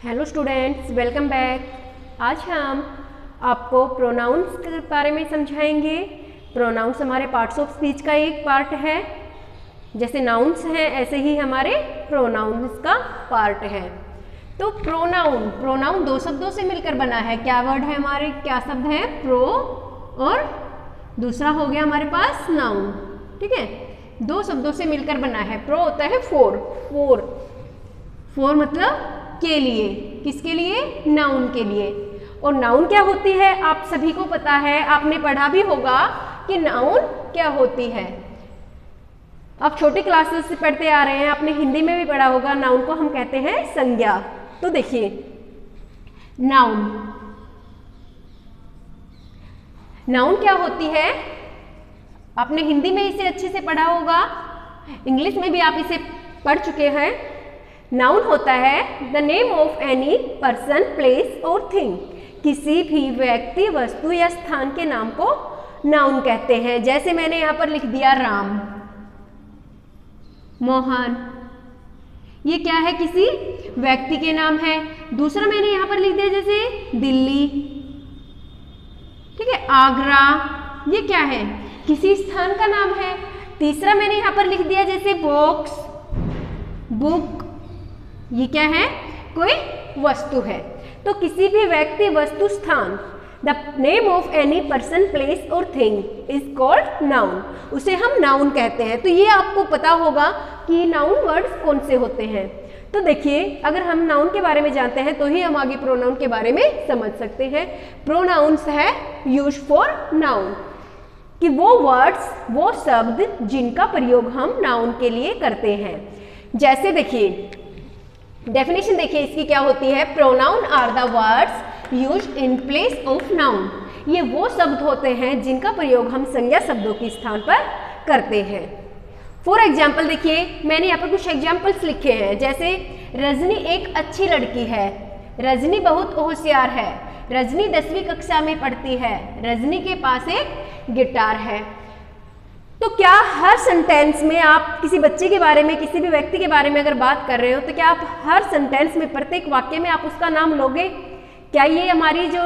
Hello students, welcome back. आज हम आपको प्रोनाउंस के बारे में समझाएंगे। प्रोनाउंस हमारे पार्ट्स ऑफ स्पीच का एक पार्ट है। जैसे नाउन्स हैं ऐसे ही हमारे प्रोनाउंस का पार्ट है। तो प्रोनाउन दो शब्दों से मिलकर बना है। क्या वर्ड है हमारे, क्या शब्द है? प्रो और दूसरा हो गया हमारे पास नाउन। ठीक है, दो शब्दों से मिलकर बना है। प्रो होता है फोर मतलब के लिए। किसके लिए? नाउन के लिए। और नाउन क्या होती है आप सभी को पता है, आपने पढ़ा भी होगा कि नाउन क्या होती है। आप छोटी क्लासेस से पढ़ते आ रहे हैं, आपने हिंदी में भी पढ़ा होगा। नाउन को हम कहते हैं संज्ञा। तो देखिए, नाउन क्या होती है, आपने हिंदी में इसे अच्छे से पढ़ा होगा, इंग्लिश में भी आप इसे पढ़ चुके हैं। नाउन होता है the name of any person, place और थिंग। किसी भी व्यक्ति, वस्तु या स्थान के नाम को नाउन कहते हैं। जैसे मैंने यहाँ पर लिख दिया राम, मोहन, ये क्या है? किसी व्यक्ति के नाम है। दूसरा मैंने यहाँ पर लिख दिया जैसे दिल्ली, ठीक है, आगरा, ये क्या है? किसी स्थान का नाम है। तीसरा मैंने यहाँ पर लिख दिया जैसे बॉक्स, बुक, ये क्या है? कोई वस्तु है। तो किसी भी व्यक्ति, वस्तु, स्थान, the name of any person, place और थिंग इज कॉल्ड नाउन। उसे हम नाउन कहते हैं। तो ये आपको पता होगा कि नाउन वर्ड्स कौन से होते हैं। तो देखिए, अगर हम नाउन के बारे में जानते हैं तो ही हम आगे प्रोनाउन के बारे में समझ सकते हैं। प्रोनाउंस है यूज फॉर नाउन, कि वो वर्ड्स, वो शब्द जिनका प्रयोग हम नाउन के लिए करते हैं। जैसे देखिए, डेफिनेशन देखिए इसकी क्या होती है। Pronoun are the words used in place of noun. ये वो शब्द होते हैं जिनका प्रयोग हम संज्ञा शब्दों के स्थान पर करते हैं। फॉर एग्जाम्पल देखिए, मैंने यहाँ पर कुछ एग्जाम्पल्स लिखे हैं। जैसे रजनी एक अच्छी लड़की है, रजनी बहुत होशियार है, रजनी 10वीं कक्षा में पढ़ती है, रजनी के पास एक गिटार है। तो क्या हर सेंटेंस में आप किसी बच्चे के बारे में, किसी भी व्यक्ति के बारे में अगर बात कर रहे हो तो क्या आप हर सेंटेंस में, प्रत्येक वाक्य में आप उसका नाम लोगे? क्या ये हमारी जो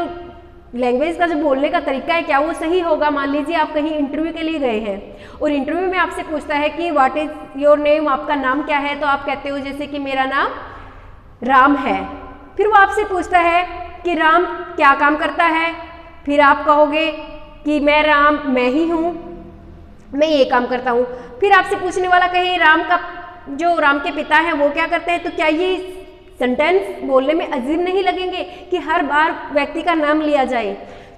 लैंग्वेज का जो बोलने का तरीका है, क्या वो सही होगा? मान लीजिए आप कहीं इंटरव्यू के लिए गए हैं और इंटरव्यू में आपसे पूछता है कि व्हाट इज योर नेम, आपका नाम क्या है? तो आप कहते हो जैसे कि मेरा नाम राम है। फिर वो आपसे पूछता है कि राम क्या काम करता है? फिर आप कहोगे कि मैं राम, मैं ही हूँ, मैं ये काम करता हूँ। फिर आपसे पूछने वाला कहे राम के पिता हैं वो क्या करते हैं? तो क्या ये सेंटेंस बोलने में अजीब नहीं लगेंगे कि हर बार व्यक्ति का नाम लिया जाए?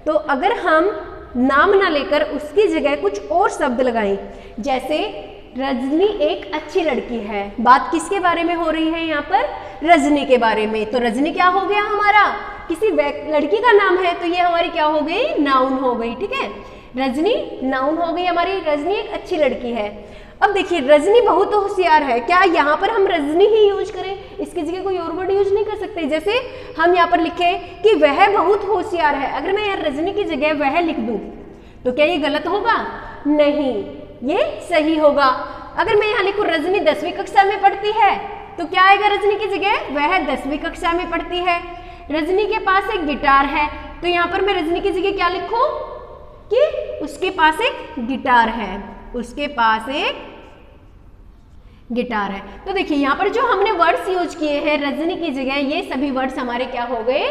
तो अगर हम नाम ना लेकर उसकी जगह कुछ और शब्द लगाएं, जैसे रजनी एक अच्छी लड़की है, बात किसके बारे में हो रही है यहाँ पर? रजनी के बारे में। तो रजनी क्या हो गया हमारा? किसी लड़की का नाम है, तो ये हमारी क्या हो गई? नाउन हो गई। ठीक है, रजनी नाउन हो गई हमारी। रजनी एक अच्छी लड़की है। अब देखिए, रजनी बहुत होशियार है, क्या यहाँ पर हम रजनी ही यूज करें? इसकी जगह कोई और वर्ड यूज नहीं कर सकते? जैसे हम यहाँ पर लिखे कि वह बहुत होशियार है, अगर मैं यहाँ रजनी की जगह वह लिख दूं तो क्या ये गलत होगा? नहीं, ये सही होगा। अगर मैं यहाँ लिखूं रजनी 10वीं कक्षा में पढ़ती है, तो क्या आएगा रजनी की जगह? वह 10वीं कक्षा में पढ़ती है। रजनी के पास एक गिटार है, तो यहाँ पर मैं रजनी की जगह क्या लिखूं कि उसके पास एक गिटार है, उसके पास एक गिटार है। तो देखिए, यहाँ पर जो हमने वर्ड्स यूज किए हैं रजनी की जगह, ये सभी वर्ड्स हमारे क्या हो गए?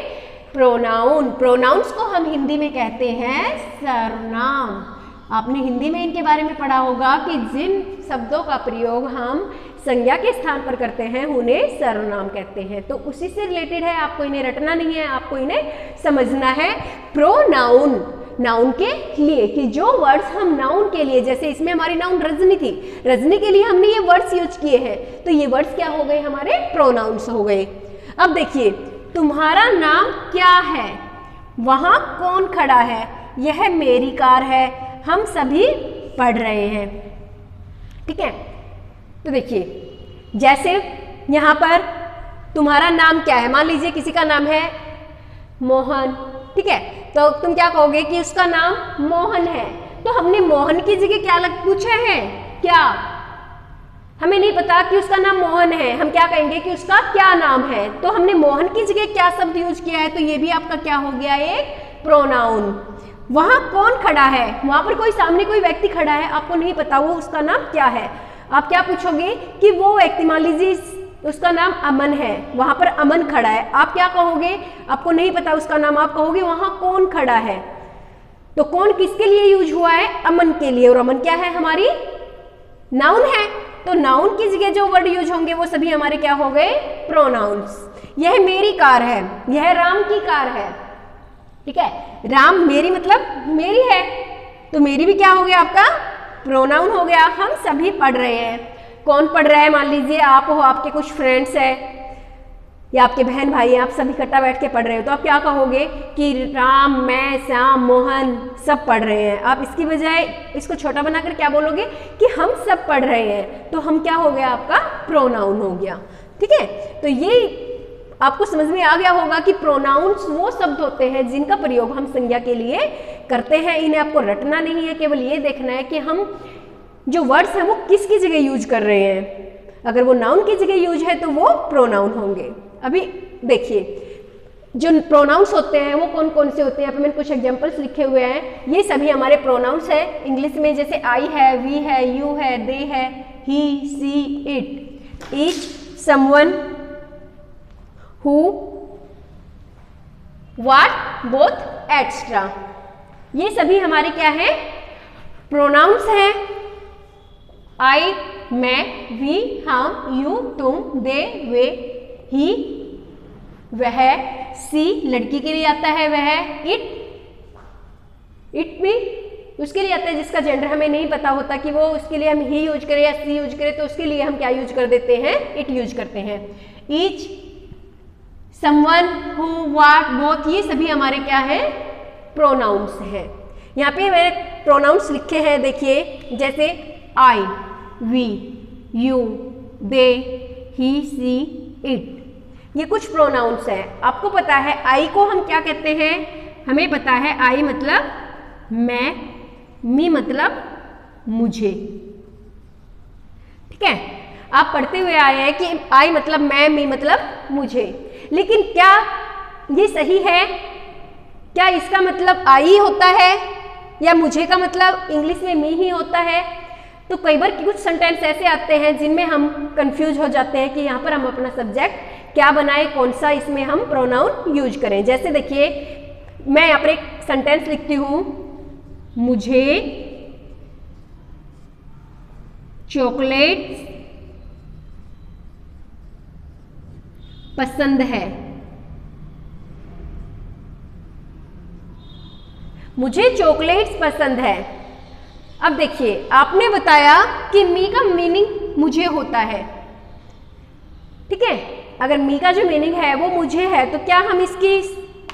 प्रोनाउन। प्रोनाउंस को हम हिंदी में कहते हैं सर्वनाम। आपने हिंदी में इनके बारे में पढ़ा होगा कि जिन शब्दों का प्रयोग हम संज्ञा के स्थान पर करते हैं उन्हें सर्वनाम कहते हैं। तो उसी से रिलेटेड है, आपको इन्हें रटना नहीं है, आपको इन्हें समझना है। प्रोनाउन, नाउन के लिए, कि जो वर्ड्स हम नाउन के लिए, जैसे इसमें हमारी नाउन रजनी थी, रजनी के लिए हमने ये वर्ड्स यूज किए हैं, तो ये वर्ड्स क्या हो गए? हमारे प्रोनाउंस हो गए। अब देखिए, तुम्हारा नाम क्या है? वहां कौन खड़ा है? यह मेरी कार है, हम सभी पढ़ रहे हैं। ठीक है, तो देखिए, जैसे यहां पर तुम्हारा नाम क्या है, मान लीजिए किसी का नाम है मोहन, ठीक है, तो तुम क्या कहोगे कि उसका नाम मोहन है। तो हमने मोहन की जगह क्या पूछा है? क्या हमें नहीं पता कि उसका नाम मोहन है, हम क्या कहेंगे कि उसका क्या नाम है, तो हमने मोहन की जगह क्या शब्द यूज किया है, तो ये भी आपका क्या हो गया, एक प्रोनाउन। वहां कौन खड़ा है, वहां पर कोई सामने कोई व्यक्ति खड़ा है, आपको नहीं पता वो उसका नाम क्या है, आप क्या पूछोगे कि वो व्यक्ति, मान लीजिए उसका नाम अमन है, वहां पर अमन खड़ा है, आप क्या कहोगे, आपको नहीं पता उसका नाम, आप कहोगे वहां कौन खड़ा है। तो कौन किसके लिए यूज हुआ है, अमन के लिए, और अमन क्या है, हमारी नाउन है, तो नाउन की जगह जो वर्ड यूज होंगे वो सभी हमारे क्या हो गए, प्रोनाउंस। यह मेरी कार है, यह राम की कार है, ठीक है, राम मेरी मतलब मेरी है, तो मेरी भी क्या हो गया आपका प्रोनाउन हो गया। हम सभी पढ़ रहे हैं, कौन पढ़ रहा है, मान लीजिए आप हो, आपके कुछ फ्रेंड्स है या आपके बहन भाई हैं, आप सब इकट्ठा बैठ के पढ़ रहे हो, तो आप क्या कहोगे कि राम, मैं, श्याम, मोहन सब पढ़ रहे हैं। आप इसकी बजाय इसको छोटा बनाकर क्या बोलोगे कि हम सब पढ़ रहे हैं, तो हम क्या हो गया, आपका प्रोनाउन हो गया, ठीक है। तो ये आपको समझ में आ गया होगा कि प्रोनाउंस वो शब्द होते हैं जिनका प्रयोग हम संज्ञा के लिए करते हैं। इन्हें आपको रटना नहीं है, केवल ये देखना है कि हम जो वर्ड्स हैं वो किसकी जगह यूज कर रहे हैं। अगर वो नाउन की जगह यूज है तो वो प्रोनाउन होंगे। अभी देखिए जो प्रोनाउंस होते हैं वो कौन कौन से होते हैं, यहाँ पे मैंने कुछ एग्जांपल्स लिखे हुए हैं, ये सभी हमारे प्रोनाउंस हैं। इंग्लिश में जैसे आई है, वी है, यू है, दे है, he, C, it, each, someone, who, what, both, etcetera, ये सभी हमारे क्या है, प्रोनाउंस हैं। आई, मैं, वी, हम, यू, तुम, दे, वे, ही, वह, सी लड़की के लिए आता है, वह, इट भी उसके लिए आता है जिसका जेंडर हमें नहीं पता होता कि वो उसके लिए हम ही यूज करें या सी यूज करें, तो उसके लिए हम क्या यूज कर देते हैं, इट यूज करते हैं। Each, someone, who, what, both, ये सभी हमारे क्या है, प्रोनाउंस हैं। यहाँ पे मैंने प्रोनाउंस लिखे हैं, देखिए जैसे I, we, you, they, he, C, it, ये कुछ प्रोनाउंस हैं। आपको पता है आई को हम क्या कहते हैं, हमें पता है आई मतलब मैं, मी मतलब मुझे, ठीक है। आप पढ़ते हुए आए हैं कि आई मतलब मैं, मी मतलब मुझे, लेकिन क्या ये सही है, क्या इसका मतलब आई होता है या मुझे का मतलब इंग्लिश में मी ही होता है। तो कई बार कुछ सेंटेंस ऐसे आते हैं जिनमें हम कंफ्यूज हो जाते हैं कि यहाँ पर हम अपना सब्जेक्ट क्या बनाए, कौन सा इसमें हम प्रोनाउन यूज करें। जैसे देखिए मैं यहाँ पर एक सेंटेंस लिखती हूँ, मुझे चॉकलेट पसंद है, मुझे चॉकलेट्स पसंद है। अब देखिए आपने बताया कि मी का मीनिंग मुझे होता है, ठीक है। अगर मी का जो मीनिंग है वो मुझे है, तो क्या हम इसकी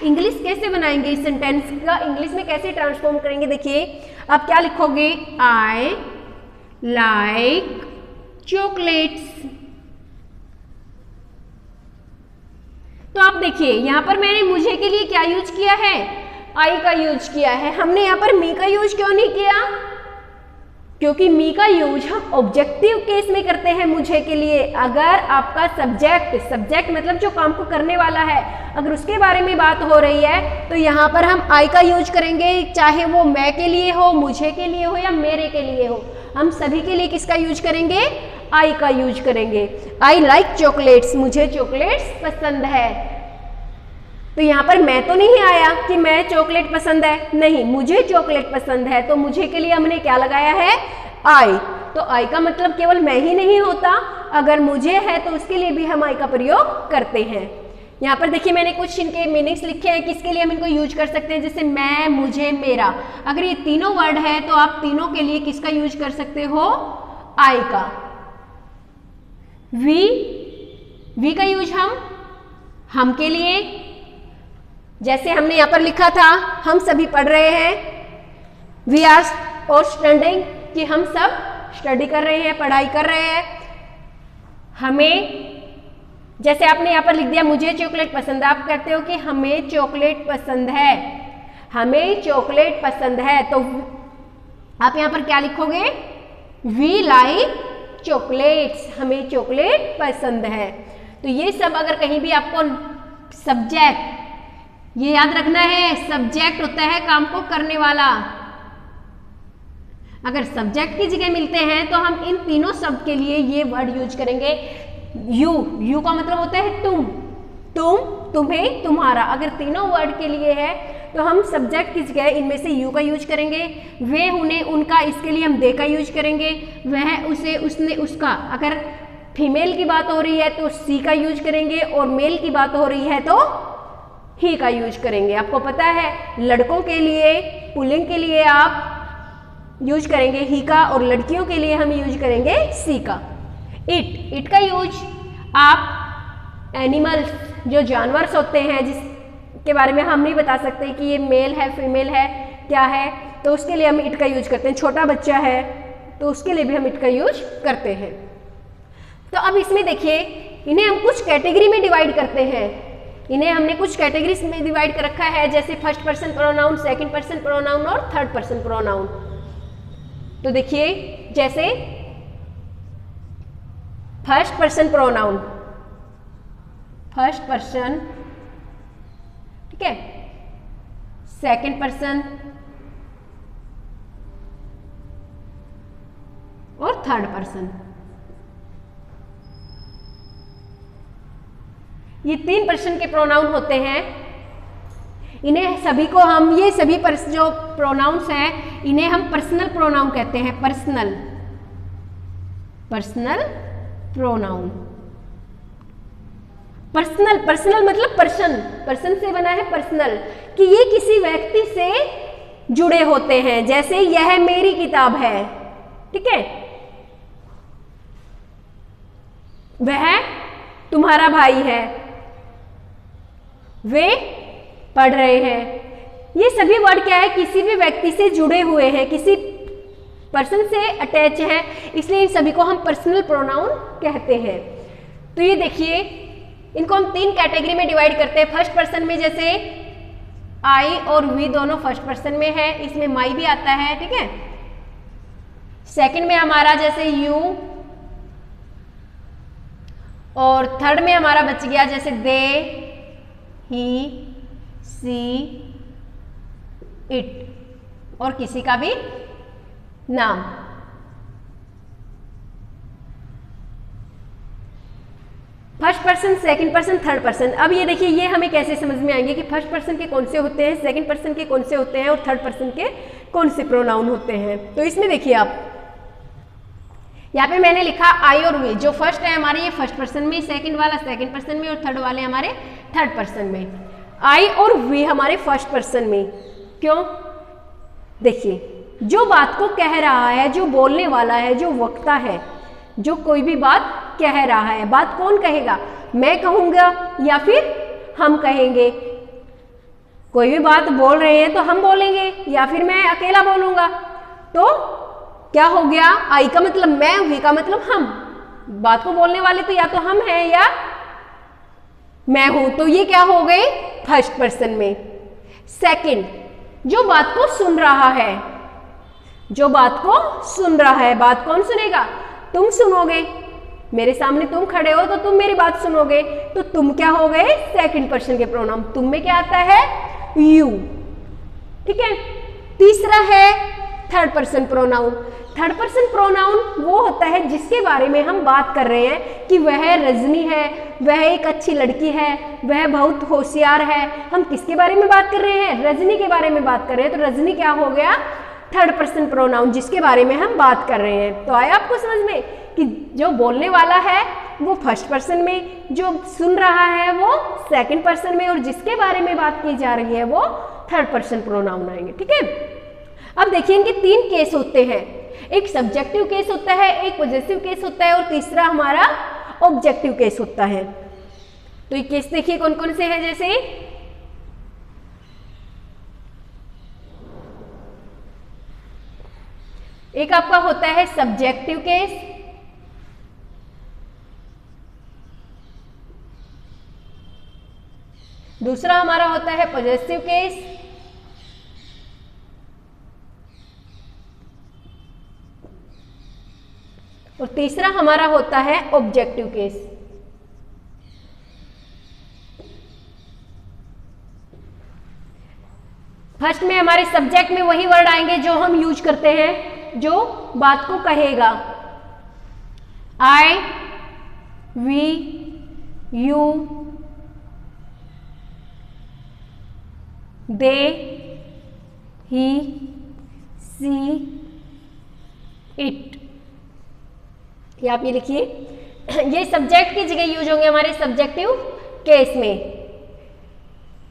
इंग्लिश कैसे बनाएंगे, इस सेंटेंस का इंग्लिश में कैसे ट्रांसफॉर्म करेंगे। देखिए आप क्या लिखोगे, आई लाइक चॉकलेट्स। तो आप देखिए यहाँ पर मैंने मुझे के लिए क्या यूज किया है, आई का यूज किया है। हमने यहाँ पर मी का यूज क्यों नहीं किया, क्योंकि मी का यूज हम ऑब्जेक्टिव केस में करते हैं मुझे के लिए। अगर आपका सब्जेक्ट मतलब जो काम को करने वाला है, अगर उसके बारे में बात हो रही है तो यहाँ पर हम आई का यूज करेंगे, चाहे वो मैं के लिए हो, मुझे के लिए हो या मेरे के लिए हो। हम सभी के लिए किसका यूज करेंगे, आई का यूज करेंगे। आई लाइक चॉकलेट्स, मुझे चॉकलेट्स पसंद है। तो यहाँ पर मैं तो नहीं आया कि मैं चॉकलेट पसंद है, नहीं, मुझे चॉकलेट पसंद है, तो मुझे के लिए हमने क्या लगाया है, आई। तो आई का मतलब केवल मैं ही नहीं होता, अगर मुझे है तो उसके लिए भी हम आई का प्रयोग करते हैं। यहाँ पर देखिए मैंने कुछ इनके मीनिंग्स लिखे हैं किसके लिए हम इनको यूज कर सकते हैं, जैसे मैं, मुझे, मेरा। अगर ये तीनों वर्ड है तो आप तीनों के लिए किसका यूज कर सकते हो, आई का। वी का यूज हम के लिए, जैसे हमने यहाँ पर लिखा था हम सभी पढ़ रहे हैं, वी आर और स्टडिंग, कि हम सब स्टडी कर रहे हैं, पढ़ाई कर रहे हैं। हमें, जैसे आपने यहाँ पर लिख दिया मुझे चॉकलेट पसंद है, आप कहते हो कि हमें चॉकलेट पसंद है, हमें चॉकलेट पसंद है। तो आप यहाँ पर क्या लिखोगे, वी लाइक चॉकलेट्स, हमें चॉकलेट पसंद है। तो ये सब अगर कहीं भी आपको सब्जेक्ट, ये याद रखना है, सब्जेक्ट होता है काम को करने वाला। अगर सब्जेक्ट की जगह मिलते हैं तो हम इन तीनों शब्द के लिए ये वर्ड यूज करेंगे। यू, यू का मतलब होता है तुम, तुम, तुम्हें, तुम्हारा। अगर तीनों वर्ड के लिए है तो हम सब्जेक्ट की जगह इनमें से यू का यूज करेंगे। वे, उन्हें, उनका, इसके लिए हम दे का यूज करेंगे। वह, उसे, उसने, उसका। अगर फीमेल की बात हो रही है तो सी का यूज करेंगे और मेल की बात हो रही है तो ही का यूज करेंगे। आपको पता है लड़कों के लिए पुल्लिंग के लिए आप यूज करेंगे ही का और लड़कियों के लिए हम यूज करेंगे सी का। इट, इट का यूज आप एनिमल्स, जो जानवर होते हैं जिसके बारे में हम नहीं बता सकते कि ये मेल है फीमेल है क्या है, तो उसके लिए हम इट का यूज करते हैं। छोटा बच्चा है तो उसके लिए भी हम इट का यूज करते हैं। तो अब इसमें देखिए, इन्हें हम कुछ कैटेगरी में डिवाइड करते हैं। इन्हें हमने कुछ कैटेगरीज में डिवाइड कर रखा है, जैसे first person pronoun, second person pronoun और थर्ड पर्सन प्रोनाउन। तो देखिए, जैसे first person pronoun, first person, ठीक है, सेकंड पर्सन और थर्ड पर्सन। ये 3 पर्सन के प्रोनाउन होते हैं। इन्हें सभी को हम, ये सभी जो प्रोनाउंस हैं इन्हें हम पर्सनल प्रोनाउन कहते हैं। Personal, personal pronoun. Personal, personal मतलब पर्सन, पर्सन से बना है पर्सनल, कि ये किसी व्यक्ति से जुड़े होते हैं। जैसे यह मेरी किताब है, ठीक है, वह तुम्हारा भाई है, वे पढ़ रहे हैं। ये सभी वर्ड क्या है, किसी भी व्यक्ति से जुड़े हुए हैं, किसी पर्सन से अटैच है, इसलिए इन सभी को हम पर्सनल प्रोनाउन कहते हैं। तो ये देखिए, इनको हम 3 कैटेगरी में डिवाइड करते हैं। फर्स्ट पर्सन में जैसे आई और वी दोनों फर्स्ट पर्सन में है, इसमें माई भी आता है, ठीक है। सेकंड में हमारा जैसे यू, और थर्ड में हमारा बच गया जैसे दे, ही, सी, इट और किसी का भी नाम। First person, second person, third person. अब ये देखिए, ये हमें कैसे समझ में आएंगे कि फर्स्ट पर्सन के कौन से होते हैं, सेकंड पर्सन के कौन से होते हैं और थर्ड पर्सन के कौन से प्रोनाउन होते हैं। तो इसमें देखिए आप, यहाँ पे मैंने लिखा आई और वी। जो फर्स्ट है हमारे ये फर्स्ट पर्सन में, सेकंड वाला सेकंड पर्सन में और थर्ड वाले हमारे थर्ड पर्सन में। आई और वी हमारे फर्स्ट पर्सन में। क्यों? देखिए, जो बात को कह रहा है, जो बोलने वाला है, जो वक्ता है, जो कोई भी बात कह रहा है, बात कौन कहेगा? मैं कहूँगा या फिर हम कहेंगे। कोई भी बात बोल रहे हैं तो हम बोलेंगे या फिर मैं अकेला बोलूँगा। तो क्या हो गया? आई का मतलब मैं, वी का मतलब हम। बात को बोलने वाले तो या तो हम हैं या मैं हूं। तो ये क्या हो गए? फर्स्ट पर्सन में। सेकंड, जो बात को सुन रहा है, जो बात को सुन रहा है, बात कौन सुनेगा? तुम सुनोगे। मेरे सामने तुम खड़े हो तो तुम मेरी बात सुनोगे। तो तुम क्या हो गए? सेकंड पर्सन के प्रोनाउन। तुम में क्या आता है? यू। ठीक है। तीसरा है third person pronoun. Third person pronoun वो होता है जिसके बारे में हम बात कर रहे हैं कि वह रजनी है, वह एक अच्छी लड़की है, वह बहुत होशियार है। हम किसके बारे में बात कर रहे हैं? रजनी के बारे में बात कर रहे हैं। तो रजनी क्या हो गया? थर्ड पर्सन प्रोनाउन, जिसके बारे में हम बात कर रहे हैं। तो आया आपको समझ में कि जो बोलने वाला है वो फर्स्ट पर्सन में, जो सुन रहा है वो सेकंड पर्सन में, और जिसके बारे में बात की जा रही है वो थर्ड पर्सन प्रोनाउन आएंगे। ठीक है। अब देखिए, इनके 3 केस होते हैं। एक सब्जेक्टिव केस होता है, एक पॉजेसिव केस होता है और तीसरा हमारा ऑब्जेक्टिव केस होता है। तो ये केस देखिए कौन कौन से हैं। जैसे एक आपका होता है सब्जेक्टिव केस, दूसरा हमारा होता है पॉजेसिव केस, और तीसरा हमारा होता है ऑब्जेक्टिव केस। फर्स्ट में हमारे सब्जेक्ट में वही वर्ड आएंगे जो हम यूज करते हैं, जो बात को कहेगा। I, we, you, they, he, C, it. ये आप ये लिखिए, ये सब्जेक्ट की जगह यूज होंगे हमारे सब्जेक्टिव केस में।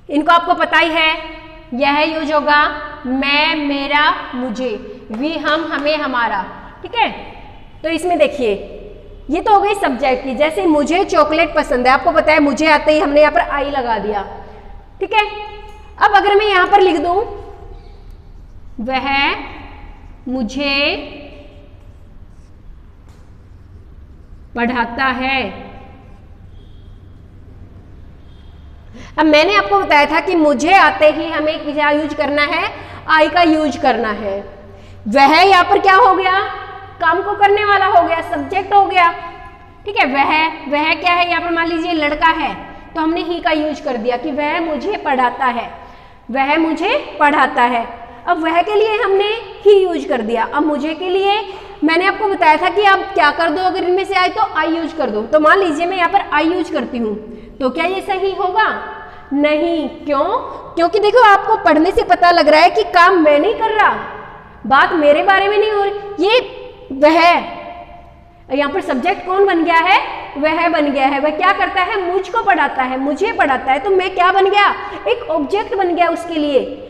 इनको आपको पता ही है, यह यूज होगा मैं, मेरा, मुझे, वी, हम, हमें, हमारा। ठीक है, तो इसमें देखिए ये तो हो गई सब्जेक्ट की। जैसे मुझे चॉकलेट पसंद है, आपको पता है मुझे आते ही हमने यहाँ पर आई लगा दिया। ठीक है, अब अगर मैं यहां पर लिख दूं वह मुझे पढ़ाता है। अब मैंने आपको बताया था कि मुझे आते ही हमें क्या यूज करना है, आई का यूज करना है। वह यहां पर क्या हो गया, काम को करने वाला हो गया, सब्जेक्ट हो गया। ठीक है, वह क्या है, यहां पर मान लीजिए लड़का है तो हमने ही का यूज कर दिया कि वह मुझे पढ़ाता है, वह मुझे पढ़ाता है। अब वह के लिए हमने ही यूज कर दिया। अब मुझे के लिए मैंने आपको बताया था कि आप क्या कर दो, अगर इनमें से आए तो आई यूज कर दो। तो मान लीजिए मैं यहाँ पर आई यूज करती हूँ, तो क्या ये सही होगा? नहीं। क्यों? क्योंकि देखो आपको पढ़ने से पता लग रहा है कि काम मैं नहीं कर रहा, बात मेरे बारे में नहीं हो रही, ये वह। यहाँ पर सब्जेक्ट कौन बन गया है? वह बन गया है। वह क्या करता है? मुझको पढ़ाता है, मुझे पढ़ाता है। तो मैं क्या बन गया? एक ऑब्जेक्ट बन गया उसके लिए।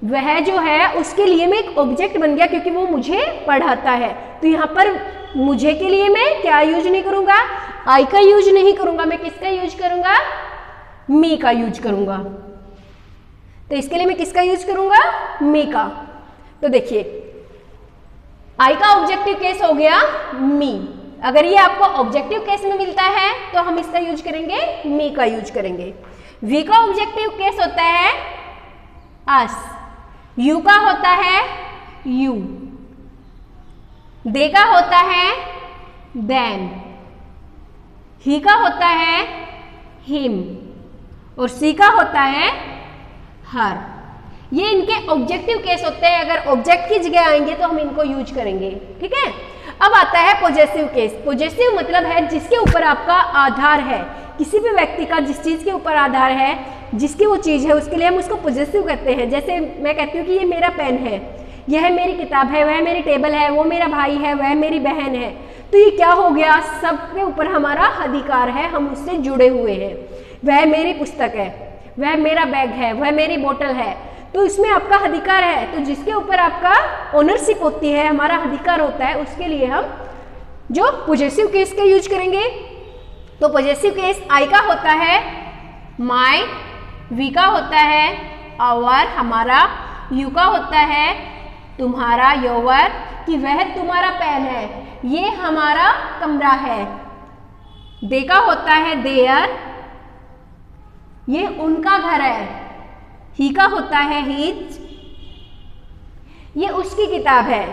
वह जो है उसके लिए मैं एक ऑब्जेक्ट बन गया क्योंकि वो मुझे पढ़ाता है। तो यहाँ पर मुझे के लिए मैं क्या यूज नहीं करूंगा? आई का यूज नहीं करूंगा, मैं किसका यूज करूंगा? मी का यूज करूंगा। तो इसके लिए मैं किसका यूज करूंगा? मी का। तो देखिए आई का ऑब्जेक्टिव केस हो गया मी। अगर ये आपको ऑब्जेक्टिव केस में मिलता है तो हम इसका यूज करेंगे, मी का यूज करेंगे। वी का ऑब्जेक्टिव केस होता है अस, यू का होता है यू, दे का होता है देन, ही का होता है हिम और सी का होता है हर। ये इनके ऑब्जेक्टिव केस होते हैं। अगर ऑब्जेक्ट की जगह आएंगे तो हम इनको यूज करेंगे। ठीक है, अब आता है पॉजेसिव केस। पॉजेसिव मतलब है जिसके ऊपर आपका आधार है, किसी भी व्यक्ति का जिस चीज के ऊपर आधार है, जिसकी वो चीज है, उसके लिए हम उसको पॉजेसिव कहते हैं। जैसे मैं कहती हूँ कि ये मेरा पेन है, यह मेरी किताब है, वह मेरी टेबल है, वो मेरा भाई है, वह मेरी बहन है। तो ये क्या हो गया? सबके ऊपर हमारा अधिकार है, हम उससे जुड़े हुए हैं। वह मेरी पुस्तक है, वह मेरा बैग है, वह मेरी बोतल है। तो इसमें आपका अधिकार है। तो जिसके ऊपर आपका ओनरशिप होती है, हमारा अधिकार होता है, उसके लिए हम जो पॉजेसिव केस का यूज करेंगे। तो पॉजेसिव केस आई का होता है माय, वी का होता है आवर हमारा, यू का होता है तुम्हारा योर, कि वह तुम्हारा पेन है, ये हमारा कमरा है। दे का होता है देयर, ये उनका घर है। ही का होता है हिज, ये उसकी किताब है,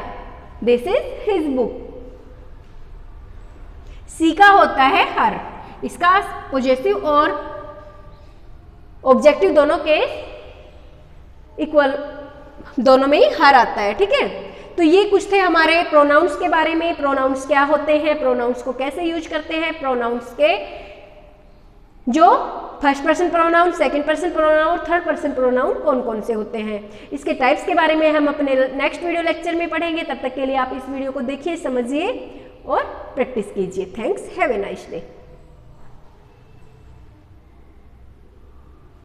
दिस इज हिज बुक। सी का होता है हर। इसका पॉजेसिव और ऑब्जेक्टिव दोनों के इक्वल, दोनों में ही हर आता है। ठीक है, तो ये कुछ थे हमारे प्रोनाउंस के बारे में। प्रोनाउंस क्या होते हैं, प्रोनाउंस को कैसे यूज करते हैं, प्रोनाउंस के जो first person pronoun, second person pronoun, third person pronoun कौन कौन से होते हैं, इसके टाइप्स के बारे में हम अपने नेक्स्ट वीडियो लेक्चर में पढ़ेंगे। तब तक के लिए आप इस वीडियो को देखिए, समझिए और प्रैक्टिस कीजिए। Thanks, have a nice day.